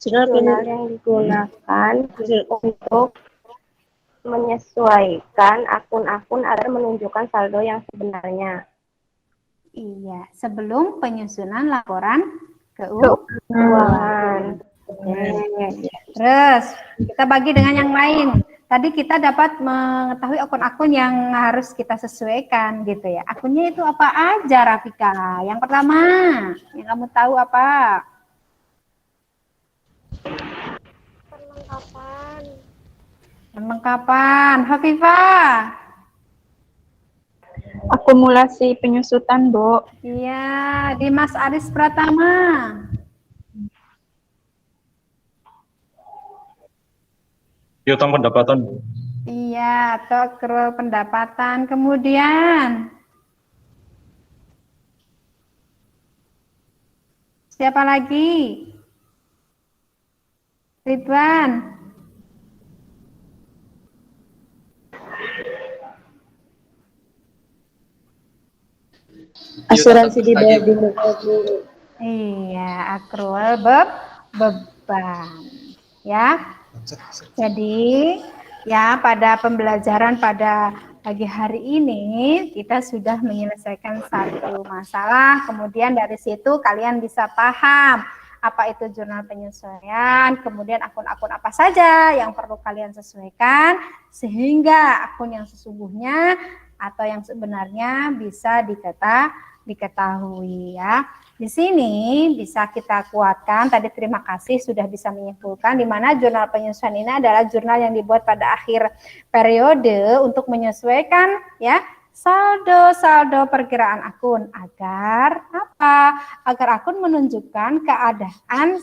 B: Jurnal yang digunakan untuk menyesuaikan akun-akun agar menunjukkan saldo yang sebenarnya.
A: Iya, sebelum penyusunan laporan keuangan. Terus kita bagi dengan yang lain. Tadi kita dapat mengetahui akun-akun yang harus kita sesuaikan gitu ya. Akunnya itu apa aja, Rafika? Yang pertama, yang kamu tahu apa? Perlengkapan. Hafifah.
H: Akumulasi penyusutan, Bu.
A: Iya, Dimas Aris Pratama.
D: Piutang pendapatan.
A: Iya, atau accrual pendapatan. Kemudian siapa lagi? Ridwan.
G: Asuransi dibayar di muka, Bu.
A: Iya, accrual beban. Ya. Jadi, ya pada pembelajaran pada pagi hari ini kita sudah menyelesaikan satu masalah. Kemudian dari situ kalian bisa paham apa itu jurnal penyesuaian, kemudian akun-akun apa saja yang perlu kalian sesuaikan sehingga akun yang sesungguhnya atau yang sebenarnya bisa diketahui ya. Di sini bisa kita kuatkan, tadi terima kasih sudah bisa menyimpulkan di mana jurnal penyesuaian ini adalah jurnal yang dibuat pada akhir periode untuk menyesuaikan ya saldo perkiraan akun agar apa? Agar akun menunjukkan keadaan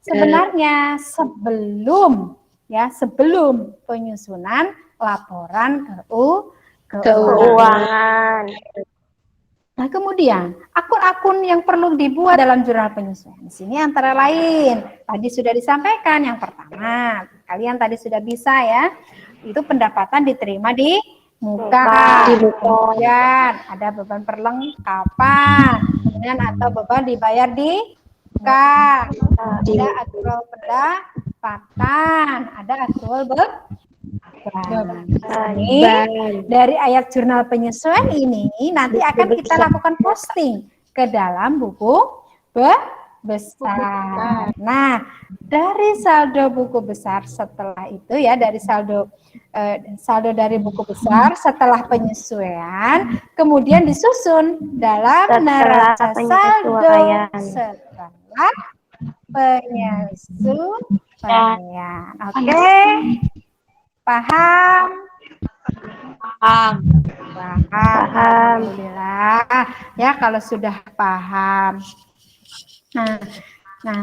A: sebenarnya sebelum ya sebelum penyusunan laporan keuangan.
B: Keuangan.
A: Nah, kemudian akun-akun yang perlu dibuat dalam jurnal penyesuaian di sini antara lain tadi sudah disampaikan. Yang pertama, kalian tadi sudah bisa ya, itu pendapatan diterima di muka. Kemudian ada beban perlengkapan, kemudian atau beban dibayar di muka. Ada akrual pendapatan, ada akrual beban. Dari ayat jurnal penyesuaian ini nanti akan kita lakukan posting ke dalam buku besar. Nah, dari saldo buku besar setelah itu ya, dari saldo dari buku besar setelah penyesuaian, kemudian disusun dalam neraca saldo setelah penyesuaian. Oke. Paham? Paham. Alhamdulillah. Ya, kalau sudah paham. Nah,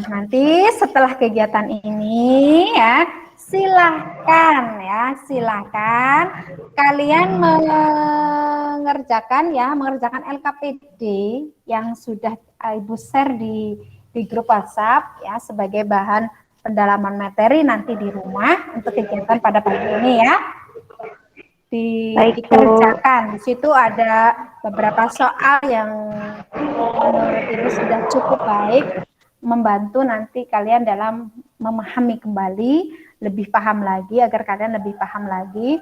A: nanti setelah kegiatan ini ya, silahkan kalian mengerjakan LKPD yang sudah Ibu share di grup WhatsApp ya, sebagai bahan pendalaman materi nanti di rumah untuk kegiatan pada pagi ini ya. Dikerjakan. Di situ ada beberapa soal yang menurut Ibu sudah cukup baik, membantu nanti kalian dalam memahami kembali, lebih paham lagi, agar kalian lebih paham lagi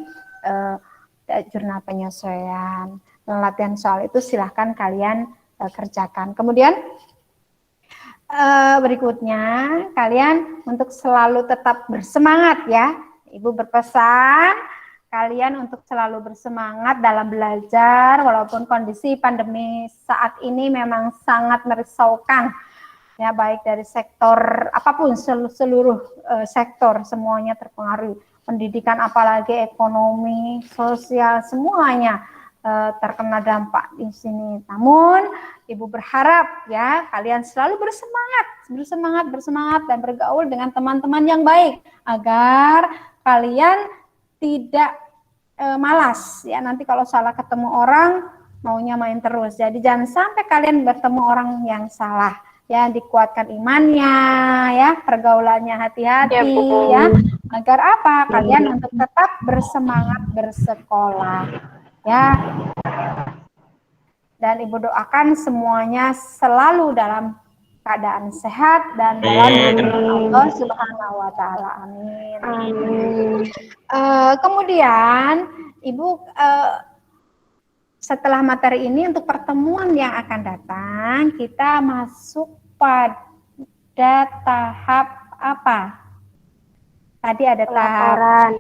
A: jurnal penyesuaian. Latihan soal itu silahkan kalian kerjakan. Kemudian berikutnya, kalian untuk selalu tetap bersemangat ya. Ibu berpesan kalian untuk selalu bersemangat dalam belajar, walaupun kondisi pandemi saat ini memang sangat merisaukan ya, baik dari sektor apapun, seluruh sektor semuanya terpengaruh. Pendidikan apalagi ekonomi, sosial, semuanya terkena dampak di sini. Namun Ibu berharap ya kalian selalu bersemangat dan bergaul dengan teman-teman yang baik agar kalian tidak malas ya. Nanti kalau salah ketemu orang maunya main terus. Jadi jangan sampai kalian bertemu orang yang salah ya. Dikuatkan imannya ya, pergaulannya hati-hati ya. Agar apa? Kalian untuk tetap bersemangat bersekolah ya. Dan Ibu doakan semuanya selalu dalam keadaan sehat dan dalam lindungan Allah Subhanahu wa taala. Amin. Kemudian Ibu setelah materi ini untuk pertemuan yang akan datang, kita masuk pada tahap apa? Tadi ada tahap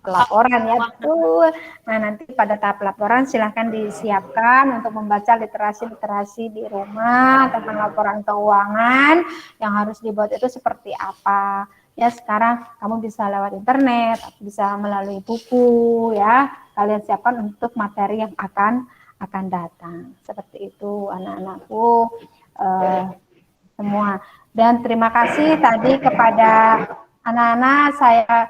A: laporan ya, betul. Nah, nanti pada tahap laporan silahkan disiapkan untuk membaca literasi di rumah tentang laporan keuangan yang harus dibuat itu seperti apa. Ya, sekarang kamu bisa lewat internet, bisa melalui buku ya. Kalian siapkan untuk materi yang akan datang. Seperti itu anak-anakku semua. Dan terima kasih tadi kepada anak-anak, saya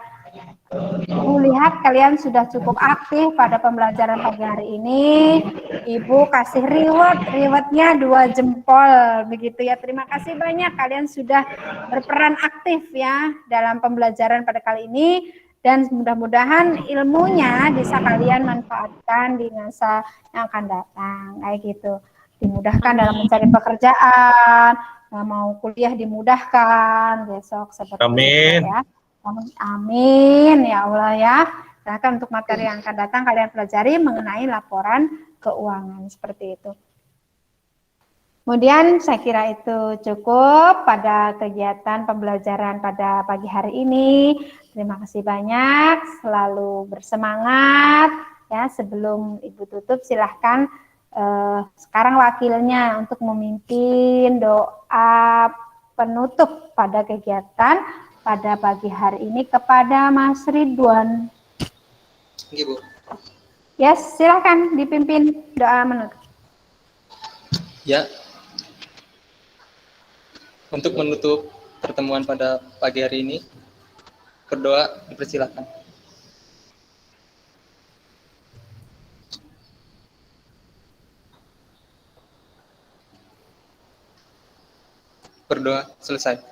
A: lihat kalian sudah cukup aktif pada pembelajaran pagi hari ini. Ibu kasih rewardnya 2 jempol begitu ya. Terima kasih banyak, kalian sudah berperan aktif ya dalam pembelajaran pada kali ini. Dan mudah-mudahan ilmunya bisa kalian manfaatkan di masa yang akan datang, kayak gitu. Dimudahkan dalam mencari pekerjaan, mau kuliah dimudahkan besok seperti itu ya. Amin ya Allah ya. Silahkan untuk materi yang akan datang kalian pelajari mengenai laporan keuangan seperti itu. Kemudian saya kira itu cukup pada kegiatan pembelajaran pada pagi hari ini. Terima kasih banyak, selalu bersemangat ya. Sebelum Ibu tutup silahkan sekarang wakilnya untuk memimpin doa penutup pada kegiatan pada pagi hari ini kepada Mas Ridwan.
I: Ibu.
A: Yes, silakan dipimpin doa menutup.
I: Ya. Untuk menutup pertemuan pada pagi hari ini. Berdoa dipersilakan. Berdoa selesai.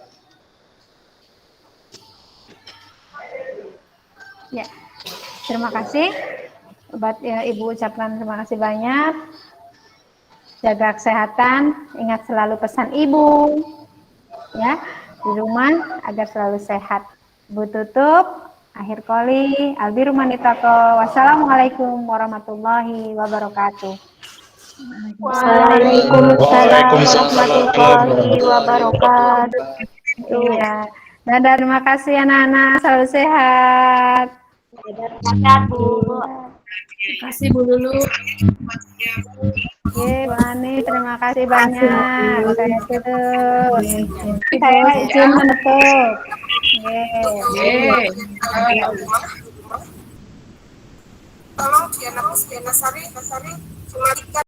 A: Ya, terima kasih. Buat Ibu ucapkan terima kasih banyak. Jaga kesehatan, ingat selalu pesan Ibu ya di rumah agar selalu sehat. Ibu tutup. Akhir koli, albiru manitako. Wassalamualaikum warahmatullahi wabarakatuh.
B: Waalaikumsalam warahmatullahi wabarakatuh.
A: Iya. Dadah, terima kasih anak-anak, selalu sehat.
B: Dadah, Bu.
C: Terima kasih Bu Lulu.
A: Oke, Bu Ani, terima kasih banyak. Saya tutup. Saya izin menutup.
J: Tolong Diana Sari